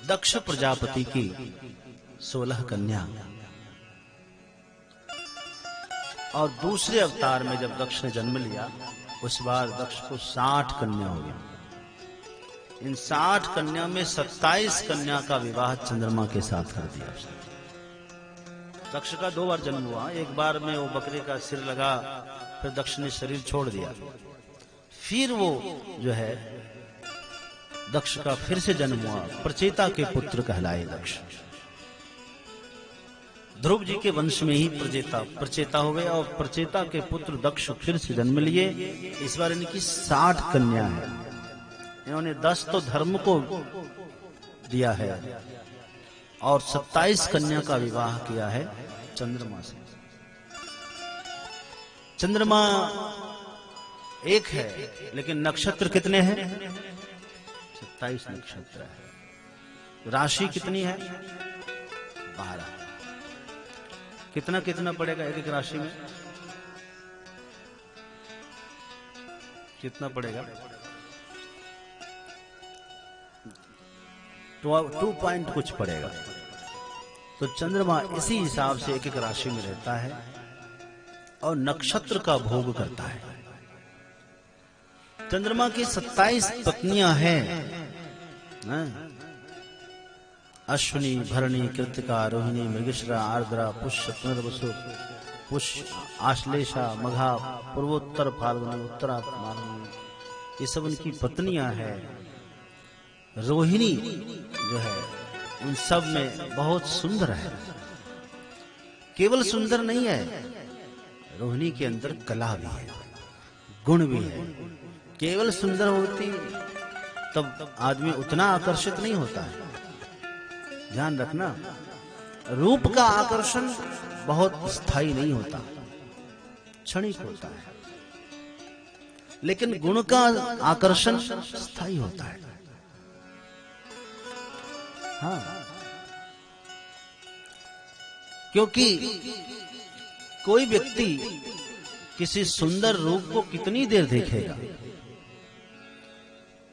दक्ष प्रजापति की 16 कन्या, और दूसरे अवतार में जब दक्ष ने जन्म लिया उस बार दक्ष को 60 कन्या हो गई। इन 60 कन्या में 27 कन्या का विवाह चंद्रमा के साथ कर दिया। दक्ष का 2 बार जन्म हुआ, एक बार में वो बकरे का सिर लगा, फिर दक्ष ने शरीर छोड़ दिया, फिर वो जो है दक्ष का फिर से जन्म हुआ, प्रचेता के पुत्र कहलाए दक्ष। ध्रुव जी के वंश में ही प्रचेता हो गए और प्रचेता के पुत्र दक्ष फिर से जन्म लिए। इस बार इनकी 60 कन्या है। इन्होंने 10 तो धर्म को दिया है और 27 कन्या का विवाह किया है चंद्रमा से। चंद्रमा एक है लेकिन नक्षत्र कितने हैं? 27 नक्षत्र है। राशि कितनी है? 12। कितना कितना पड़ेगा एक एक राशि में? कितना पड़ेगा? 2 पॉइंट कुछ पड़ेगा। तो चंद्रमा इसी हिसाब से एक एक राशि में रहता है और नक्षत्र का भोग करता है। चंद्रमा की 27 पत्नियां हैं। अश्विनी, भरणी, कृतिका, रोहिणी, मृगशिरा, आर्द्रा, पुष्य, पुनर्वसु, पुष्य, आश्लेषा, मघा, पूर्वोत्तर फाल्गुनी, उत्तरा मार्गणी, ये सब उनकी पत्नियां हैं। रोहिणी जो है उन सब में बहुत सुंदर है। केवल सुंदर नहीं है, रोहिणी के अंदर कला भी है, गुण भी है। केवल सुंदर होती तब आदमी उतना आकर्षित नहीं होता है। ध्यान रखना, रूप का आकर्षण बहुत स्थायी नहीं होता, क्षणिक होता है, लेकिन गुण का आकर्षण स्थायी होता है। हाँ, क्योंकि कोई व्यक्ति किसी सुंदर रूप को कितनी देर देखेगा?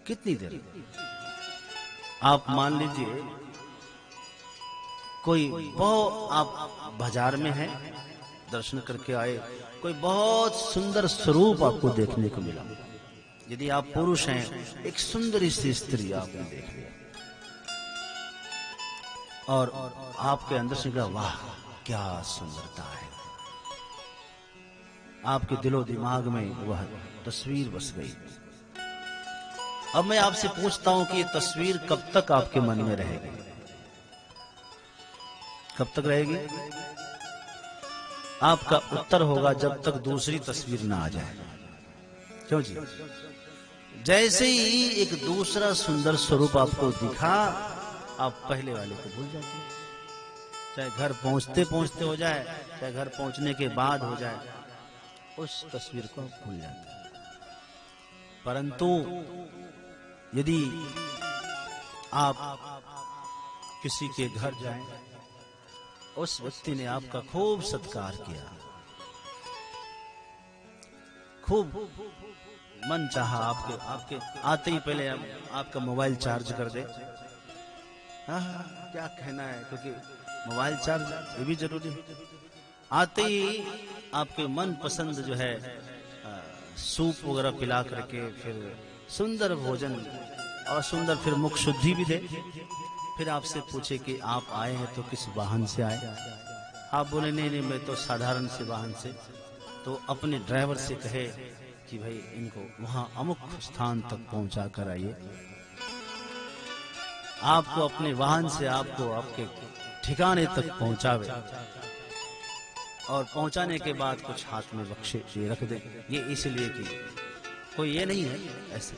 कितनी देर? आप मान लीजिए कोई आप बाजार में हैं, दर्शन करके आए, कोई बहुत सुंदर स्वरूप आपको देखने को मिला। यदि आप पुरुष हैं, एक सुंदर सी स्त्री आपने देख लिया और आपके अंदर से कहा, वाह क्या सुंदरता है। आपके दिलो दिमाग में वह तस्वीर बस गई। अब मैं आपसे पूछता हूं कि ये तस्वीर कब तक आपके मन में रहेगी? कब तक रहेगी? आपका उत्तर होगा जब तक दूसरी तस्वीर ना आ जाए। क्यों जी? जैसे ही एक दूसरा सुंदर स्वरूप आपको दिखा, आप पहले वाले को भूल जाते हैं। चाहे घर पहुंचते पहुंचते हो जाए, चाहे घर पहुंचने के बाद हो जाए, उस तस्वीर को भूल जाते हैं। परंतु यदि आप किसी के घर जाएं, उस व्यक्ति ने आपका खूब सत्कार किया, खूब मन चाहा, आपके आते ही पहले आपका मोबाइल चार्ज कर दे। हाँ, क्या कहना है, क्योंकि मोबाइल चार्ज ये भी जरूरी है। आते ही आपके मन पसंद जो है सूप वगैरह पिला करके फिर सुंदर भोजन और सुंदर फिर मुख शुद्धि भी दे। फिर आपसे पूछे कि आप आए हैं तो किस वाहन से आए? आप बोले नहीं मैं तो साधारण से वाहन से। तो अपने ड्राइवर से कहे कि भाई इनको वहां अमुक स्थान तक पहुंचा कर आइए। आपको अपने वाहन से आपको आपके ठिकाने तक पहुंचावे और पहुंचाने के बाद कुछ हाथ में बख्शे रख दे। ये इसलिए कि कोई ये नहीं है, ऐसे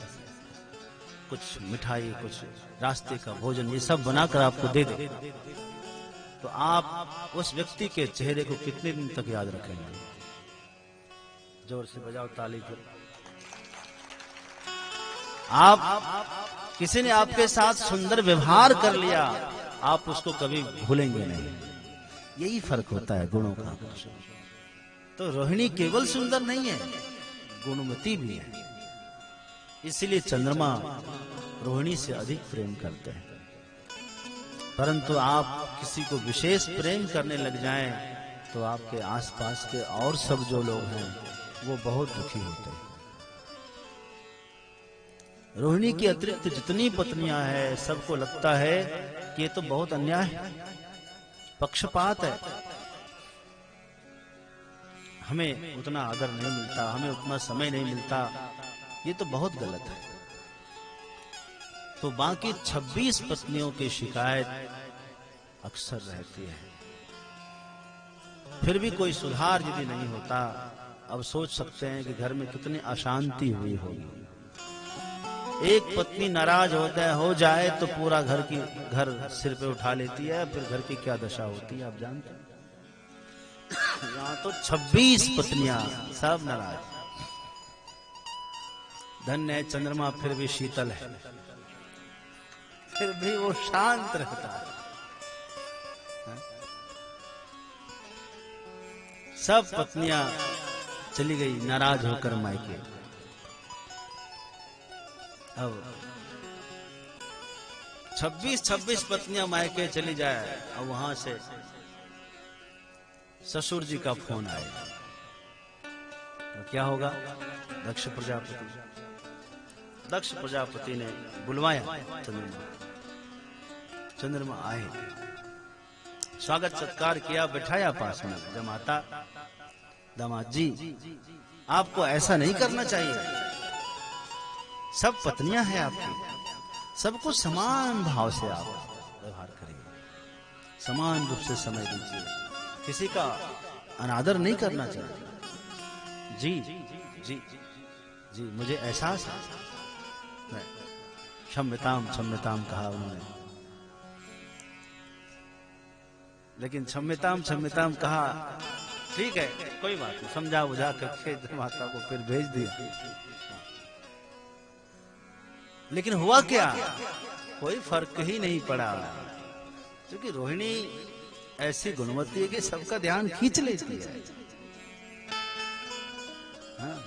कुछ मिठाई, कुछ रास्ते का भोजन, ये सब बनाकर आपको दे दे। तो आप उस व्यक्ति के चेहरे को कितने दिन तक याद रखेंगे? जोर से बजाओ ताली। आप किसी ने आपके साथ सुंदर व्यवहार कर लिया, आप उसको कभी भूलेंगे नहीं। यही फर्क होता है गुणों का। तो रोहिणी केवल सुंदर नहीं है, गुणवती भी है। इसलिए चंद्रमा रोहिणी से अधिक प्रेम करते हैं। परंतु आप किसी को विशेष प्रेम करने लग जाएं तो आपके आसपास के और सब जो लोग हैं वो बहुत दुखी होते हैं। रोहिणी की अतिरिक्त जितनी पत्नियां हैं सबको लगता है कि ये तो बहुत अन्याय है, पक्षपात है, हमें उतना आदर नहीं मिलता, हमें उतना समय नहीं मिलता, ये तो बहुत गलत है। तो बाकी 26 पत्नियों की शिकायत अक्सर रहती है। फिर भी कोई सुधार यदि नहीं होता, अब सोच सकते हैं कि घर में कितनी अशांति हुई होगी। एक पत्नी नाराज हो जाए तो पूरा घर सिर पे उठा लेती है, फिर घर की क्या दशा होती है आप जानते हैं। यहाँ तो 26 पत्नियां सब नाराज। धन्य है चंद्रमा फिर भी शीतल है, फिर भी वो शांत रहता है। सब पत्नियां चली गई नाराज होकर मायके। अब 26 पत्नियां मायके चली जाए, अब वहां से ससुर जी का फोन आएगा तो क्या होगा? दक्ष प्रजापति ने बुलवाया चंद्रमा आए, स्वागत सत्कार किया, बैठाया पास में। जमाता दामाद जी आपको ऐसा नहीं करना चाहिए, सब पत्नियां हैं आपकी, सबको समान भाव से आप व्यवहार करिए, समान रूप से समय दीजिए, किसी का अनादर नहीं करना चाहिए। जी जी जी मुझे एहसास है। क्षम्यताम क्षम्यताम कहा उन्होंने, लेकिन क्षम्यताम क्षम्यताम कहा, ठीक है कोई बात नहीं, समझा बुझा करके माता को फिर भेज दिया। लेकिन हुआ क्या? कोई फर्क ही नहीं पड़ा, क्योंकि रोहिणी ऐसी गुणवती है कि सबका ध्यान खींच लेती है। हाँ?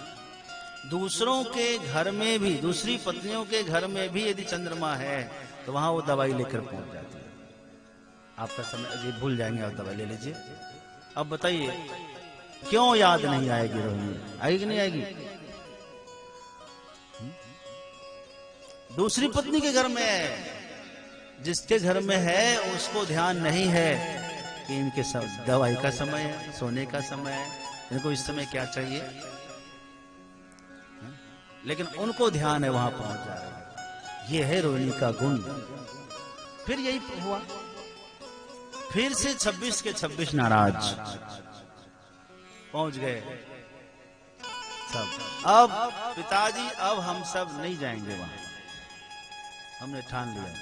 दूसरों के घर में भी, दूसरी पत्नियों के घर में भी यदि चंद्रमा है तो वहां वो दवाई लेकर पहुंच जाती है। आपका समय जी भूल जाएंगे, आप दवाई ले लीजिए। अब बताइए क्यों याद नहीं आएगी रोहिणी? आएगी नहीं आएगी? दूसरी पत्नी के घर में है, जिसके घर में है उसको ध्यान नहीं है कि इनके सब दवाई का समय है, सोने का समय है, इनको इस समय क्या चाहिए, लेकिन उनको ध्यान है, वहां पहुंच जा रहे हैं। ये है रोहिणी का गुण। फिर यही हुआ, फिर से 26 के 26 नाराज पहुंच गए सब। अब पिताजी अब हम सब नहीं जाएंगे वहां, हमने ठान लिया।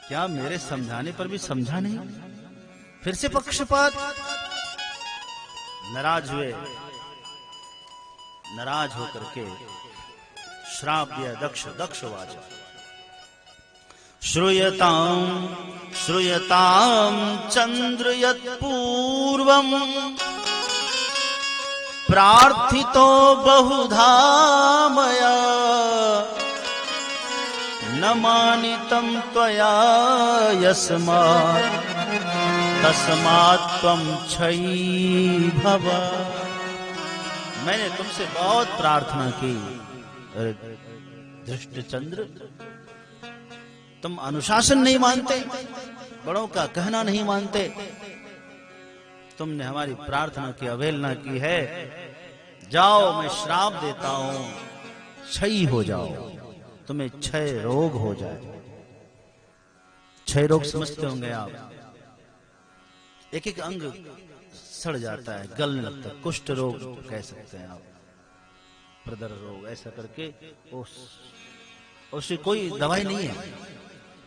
क्या मेरे समझाने पर भी समझा नहीं? फिर से पक्षपात। नाराज हुए, नाराज होकर के श्राप दिया दक्षवाच। श्रूयताम चंद्र यत्पूर्वम प्रार्थितो बहुधा मया न मानितं त्वया यस्मात् तस्मात् त्वं क्षयी भव। मैंने तुमसे बहुत प्रार्थना की, धृष्ट चंद्र तुम अनुशासन नहीं मानते, बड़ों का कहना नहीं मानते, तुमने हमारी प्रार्थना की अवहेलना की है। जाओ मैं श्राप देता हूं, क्षयी हो जाओ, तुम्हें क्षय रोग हो जाए। क्षय रोग समझते होंगे आप, एक एक अंग सड़ जाता है, गलने लगता है, कुष्ठ रोग कह सकते हैं आप, प्रदर रोग, ऐसा करके उसकी कोई दवाई नहीं है,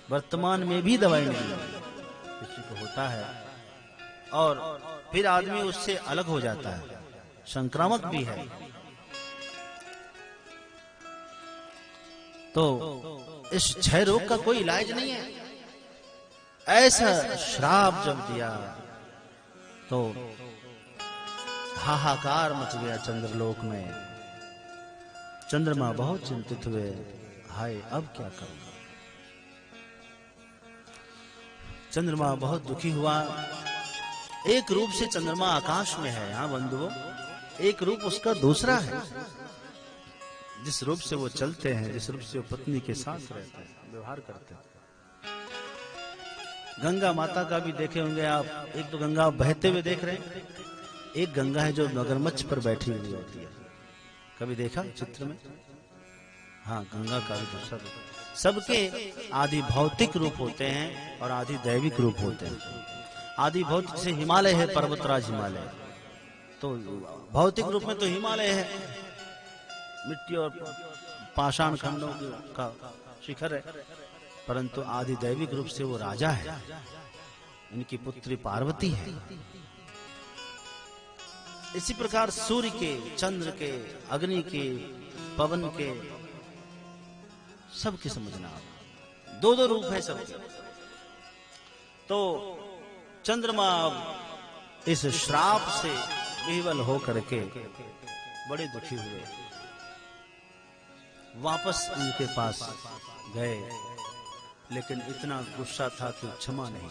वर्तमान में भी दवाई नहीं है, किसी को होता है और फिर आदमी उससे अलग हो जाता है, संक्रामक भी है। तो इस क्षय रोग का कोई इलाज नहीं है। ऐसा श्राप जब दिया तो हाहाकार मच गया चंद्रलोक में। चंद्रमा बहुत चिंतित हुए, हाय अब क्या करूं। चंद्रमा बहुत दुखी हुआ। एक रूप से चंद्रमा आकाश में है, हाँ बंधुओं, एक रूप उसका दूसरा है। जिस रूप से वो चलते हैं, जिस रूप से वो पत्नी के साथ रहते हैं, व्यवहार करते हैं। गंगा माता का भी देखे होंगे आप, एक तो गंगा बहते हुए देख रहे हैं, एक गंगा है जो मगरमच्छ पर बैठी हुई होती है। कभी देखा चित्र में? हाँ, गंगा का भी दूसरा रूप। सबके आदि भौतिक रूप होते हैं और आदि दैविक रूप होते हैं। आदि भौतिक से हिमालय है, पर्वतराज हिमालय। तो भौतिक रूप में तो हिमालय है, मिट्टी और पाषाण खंडों का शिखर है, परंतु आदि दैविक रूप से वो राजा है। इनकी पुत्री पार्वती है। इसी प्रकार सूर्य के, चंद्र के, अग्नि के, पवन के, सबके समझना आप, दो दो रूप है सबके। तो चंद्रमा इस श्राप से विह्वल होकर के बड़े दुखी हुए, वापस उनके पास गए, लेकिन इतना गुस्सा था कि क्षमा नहीं,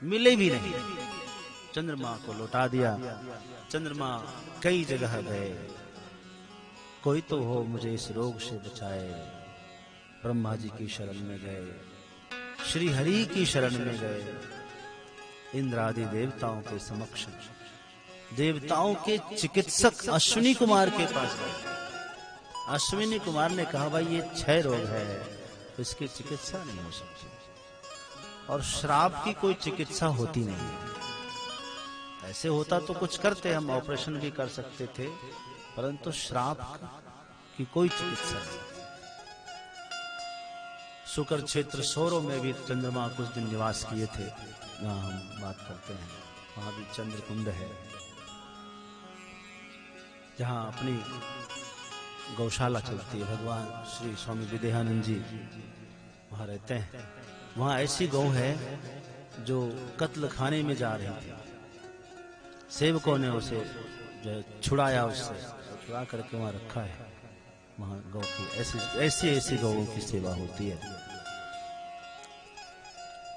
मिले भी नहीं। चंद्रमा को लौटा दिया। चंद्रमा कई जगह गए, कोई तो हो मुझे इस रोग से बचाए। ब्रह्मा जी की शरण में गए, श्री हरि की शरण में गए, इंद्र आदि देवताओं के समक्ष, देवताओं के चिकित्सक अश्विनी कुमार के पास गए। अश्विनी कुमार ने कहा, भाई ये क्षय रोग है, इसकी चिकित्सा नहीं हो सकती, और श्राप की कोई चिकित्सा होती नहीं है। ऐसे होता तो कुछ करते, हम ऑपरेशन भी कर सकते थे, परंतु श्राप की कोई चिकित्सा नहीं। शुक्र क्षेत्र सोरो में भी चंद्रमा कुछ दिन निवास किए थे, जहाँ हम बात करते हैं, वहां भी चंद्र कुंड है, जहाँ अपनी गौशाला चलती है। भगवान श्री स्वामी विदेहानंद जी वहां रहते हैं। वहां ऐसी गौ है जो कत्ल खाने में जा रही थी, सेवकों ने उसे जो छुड़ाया, उससे छुड़ा करके वहां रखा है। वहां गौ की ऐसी गौओं की सेवा होती है।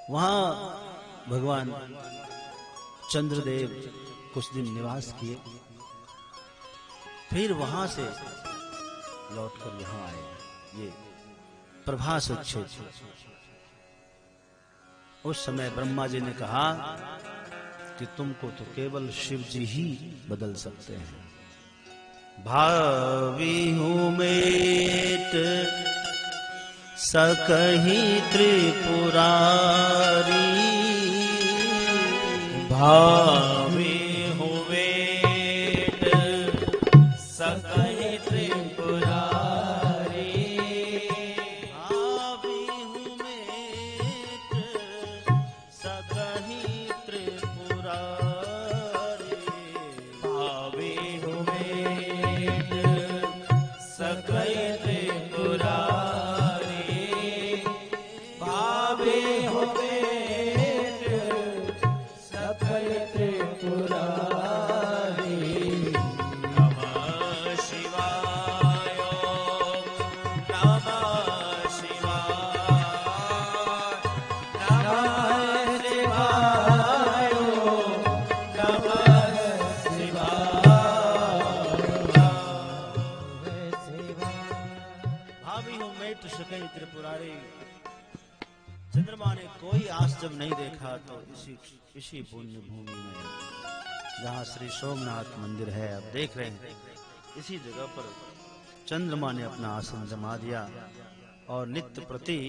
वहां भगवान चंद्रदेव कुछ दिन निवास किए, फिर वहां से लौटकर यहाँ आए। ये प्रभास क्षेत्र। उस समय ब्रह्मा जी ने कहा कि तुमको तो केवल शिव जी ही बदल सकते हैं। भावी हूँ मेट सकही त्रिपुरारी, भावी हूँ मेट सकही त्रिपुरारी, भावी हूँ मेट सकही त्रिपुरारी, भावी हूँ मेट सकही त्रिपुरारी, भावी हूँ मेट सकही त्रिपुरारी। नमः शिवाय, नमः शिवाय, नमः शिवाय, नमः शिवाय। भावी हूँ मेट सकही त्रिपुरारी। चंद्रमा ने कोई आस जब नहीं देखा तो इसी पुण्य भूमि में, जहाँ श्री सोमनाथ मंदिर है, आप देख रहे हैं, इसी जगह पर चंद्रमा ने अपना आसन जमा दिया और नित्य प्रति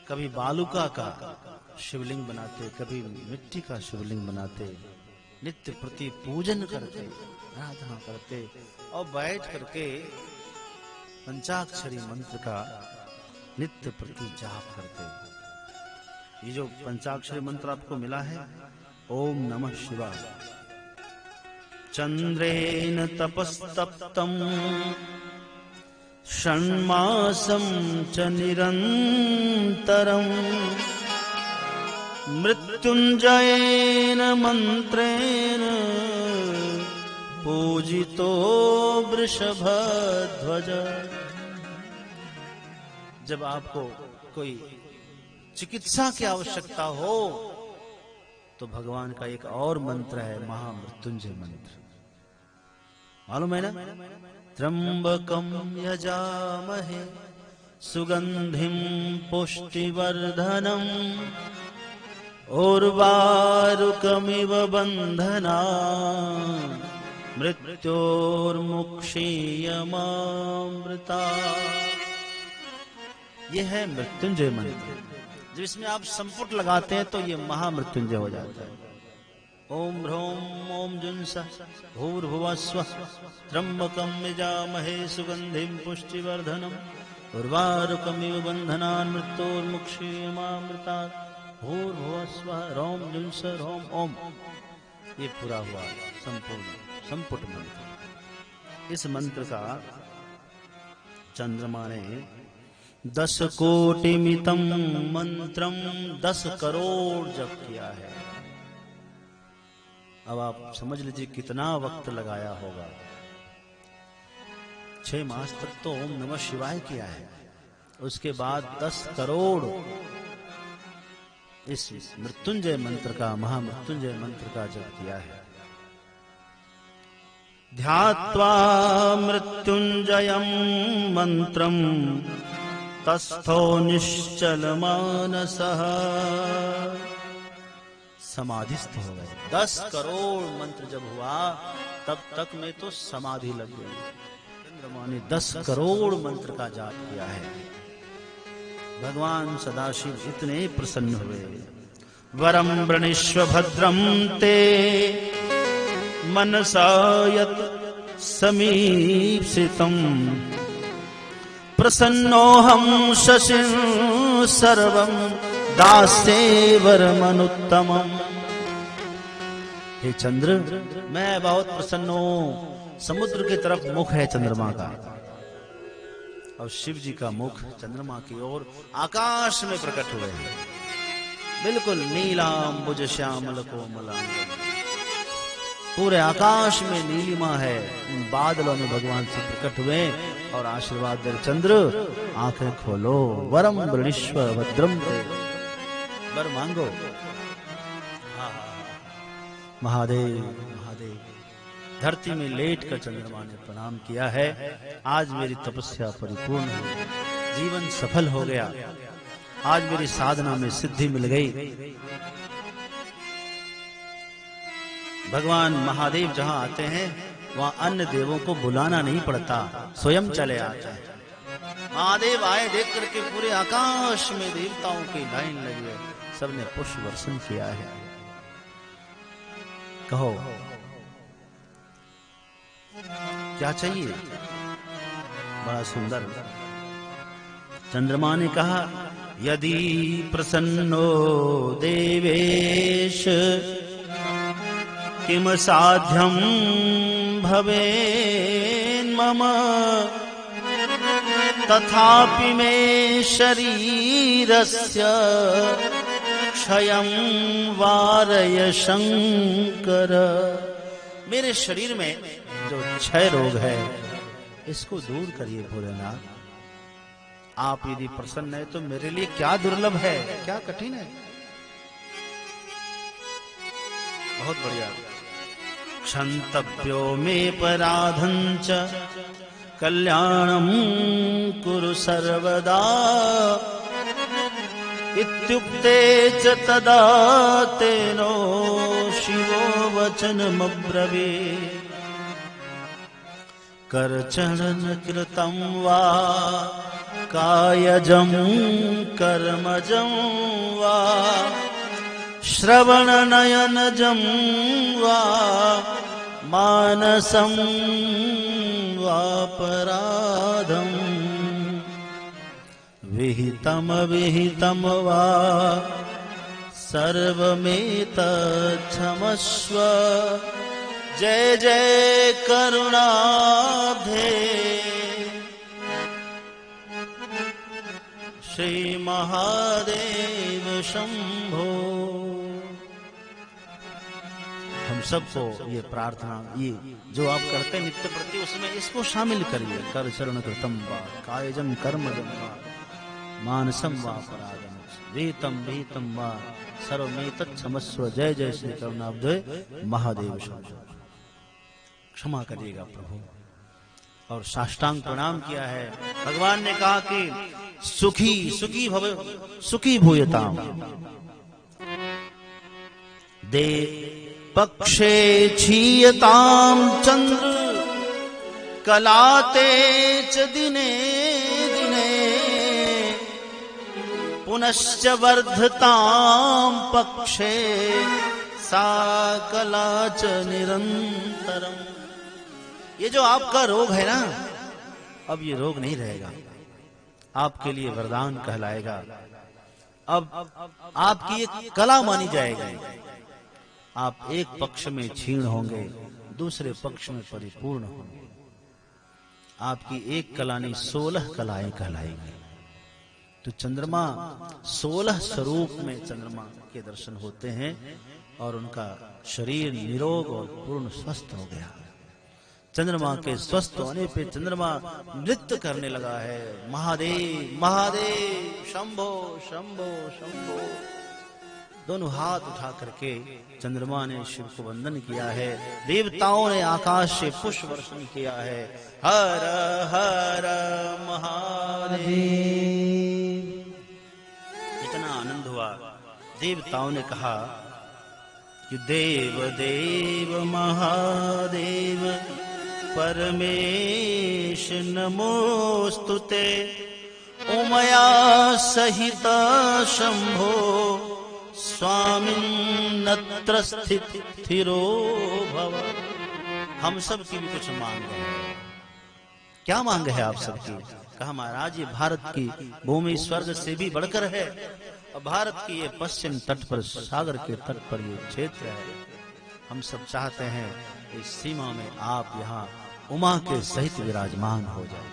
कभी बालुका का शिवलिंग बनाते, कभी मिट्टी का शिवलिंग बनाते, नित्य प्रति पूजन करते, आराधना करते और बैठ करके पंचाक्षरी मंत्र का नित्य प्रति जाप करते। ये जो पंचाक्षरी मंत्र आपको मिला है, ओम नमः शिवाय। चंद्रेन तपस्तप्तम षण्मासं च निरन्तरं, मृत्युंजयेन मंत्रेण पूजितो वृषभध्वज। जब आपको कोई चिकित्सा की आवश्यकता हो तो भगवान का एक और मंत्र है, महामृत्युंजय मंत्र। मालूम है ना? त्र्यंबकम यजामहे सुगंधिम पुष्टिवर्धनम उर्वारुकमिव बंधना मृत्योर्मुक्षीयमामृता। यह है मृत्युंजय मंत्र। जिसमें आप संपुट लगाते हैं तो ये महामृत्युंजय हो जाता है। ओम ह्रौम ओम जुंसा भूर्भुवस्वः त्र्यंबकं यजामहे सुगंधिं पुष्टिवर्धनम् उर्वारुकमिव बन्धनान् मृत्योर्मुक्षीयमामृतात् भूर्भुवस्वः रौम जुंस रौम ओम। ये पूरा हुआ संपूर्ण संपुट मंत्र। इस मंत्र का चंद्रमा ने 10 कोटिमितम मंत्रम 10 करोड़ जप किया है। अब आप समझ लीजिए कितना वक्त लगाया होगा। 6 मास तक तो ओम नमः शिवाय किया है, उसके बाद 10 करोड़ इस मृत्युंजय मंत्र का, महामृत्युंजय मंत्र का जप किया है। ध्यात्वा मृत्युंजयं मंत्रम तस्थो निश्चल मानसः। समाधिस्थ हो गए। 10 करोड़ मंत्र जब हुआ तब तक में तो समाधि लग गई। चंद्रमा ने 10 करोड़ मंत्र का जाप किया है। भगवान सदाशिव इतने प्रसन्न हुए। वरम वृणीष्व भद्रम ते मनसा यत् समीप्सितम् प्रसन्नोऽहं शशिं सर्वं दास्ये वरमनुत्तमम्। हे चंद्र, मैं बहुत प्रसन्न हूं। समुद्र की तरफ मुख है चंद्रमा का, और शिव जी का मुख चंद्रमा की ओर आकाश में प्रकट हुए हैं। बिल्कुल नीलांबुज श्यामल कोमलांगम। पूरे आकाश में नीलिमा है। उन बादलों में भगवान से प्रकट हुए और आशीर्वाद दे। चंद्र, आंखें खोलो। वरम वृणीष्व भद्रम ते। वर मांगो। महादेव महादेव। धरती में लेट कर चंद्रमा ने प्रणाम किया है। आज मेरी तपस्या परिपूर्ण हुई, जीवन सफल हो गया। आज मेरी साधना में सिद्धि मिल गई। भगवान महादेव जहां आते हैं वहां अन्य देवों को बुलाना नहीं पड़ता, स्वयं चले आते हैं। महादेव आए देख करके पूरे आकाश में देवताओं की लाइन लगी है। सबने पुष्प वर्षण किया है। कहो क्या चाहिए? बड़ा सुंदर चंद्रमा ने कहा, यदि प्रसन्नो देवेश किम साध्यं भवेन्मम तथापि मे शरीरस्य क्षयं वारय शंकर। मेरे शरीर में जो क्षय रोग है इसको दूर करिए भोलेनाथ। आप यदि प्रसन्न है तो मेरे लिए क्या दुर्लभ है, क्या कठिन है। बहुत बढ़िया। क्षंतव्यो मे पराधं च कल्याणं कुरु सर्वदा इत्युक्ते च तदा तेनो शिवो वचनमब्रवीत्। करचरण कृतं वा कायजं कर्मजं वा श्रवणनयनजं वा मानसं वापराधं विहितमविहितं वा सर्वमेतच्छमस्व। जय जय करुणाब्धे श्री महादेव शंभो। हम सबको ये प्रार्थना, ये जो आप करते हैं नित्य प्रति, उसमें इसको शामिल करिए। कर चरण कृतम वा कायजम कर्मजम वा मानसम वा परागम वीतम भीतम वा सर्वमेतत् क्षमस्व। जय जय श्री करुणाब्धे महादेव शंभो। क्षमा करिएगा प्रभु। और साष्टांग प्रणाम किया है। भगवान ने कहा कि सुखी सुखी भव सुखी भूयताम दे पक्षे क्षीयताम चंद्र कलाते च दिने दिने पुनश्च वर्धताम पक्षे सा कला च निरंतरम। ये जो आपका रोग है ना, अब ये रोग नहीं रहेगा, आपके लिए वरदान कहलाएगा। अब आपकी एक कला मानी जाएगी। आप एक पक्ष में क्षीण होंगे, दूसरे पक्ष में परिपूर्ण होंगे। आपकी एक कला नहीं 16 कलाएं कहलाएंगी। तो चंद्रमा 16 स्वरूप में चंद्रमा के दर्शन होते हैं और उनका शरीर निरोग और पूर्ण स्वस्थ हो गया। चंद्रमा के स्वस्थ होने पे चंद्रमा नृत्य करने लगा है। महादेव महादेव शंभो शंभो शंभो। दोनों हाथ उठा करके चंद्रमा ने शिव को वंदन किया है। देवताओं ने आकाश से पुष्प वर्षण किया है। हर हर महादेव। इतना आनंद हुआ। देवताओं ने कहा कि देव देव महादेव परमेश नमोस्तुते उमया सहित शंभो स्वामिन्नत्र स्थिरो भव। हम सब की भी कुछ मांग है। क्या मांग है आप सबकी? कहा महाराज ये भारत की भूमि स्वर्ग से भी बढ़कर है। और भारत की ये पश्चिम तट पर सागर के तट पर ये क्षेत्र है। हम सब चाहते हैं इस सीमा में आप यहाँ उमा के सहित विराजमान हो जाए।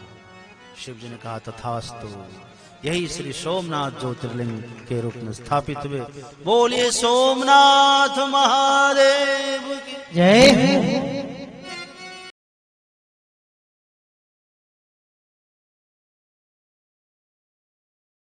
शिव जी ने कहा तथास्तु। यही श्री सोमनाथ ज्योतिर्लिंग के रूप में स्थापित हुए। बोलिए सोमनाथ महादेव की जय।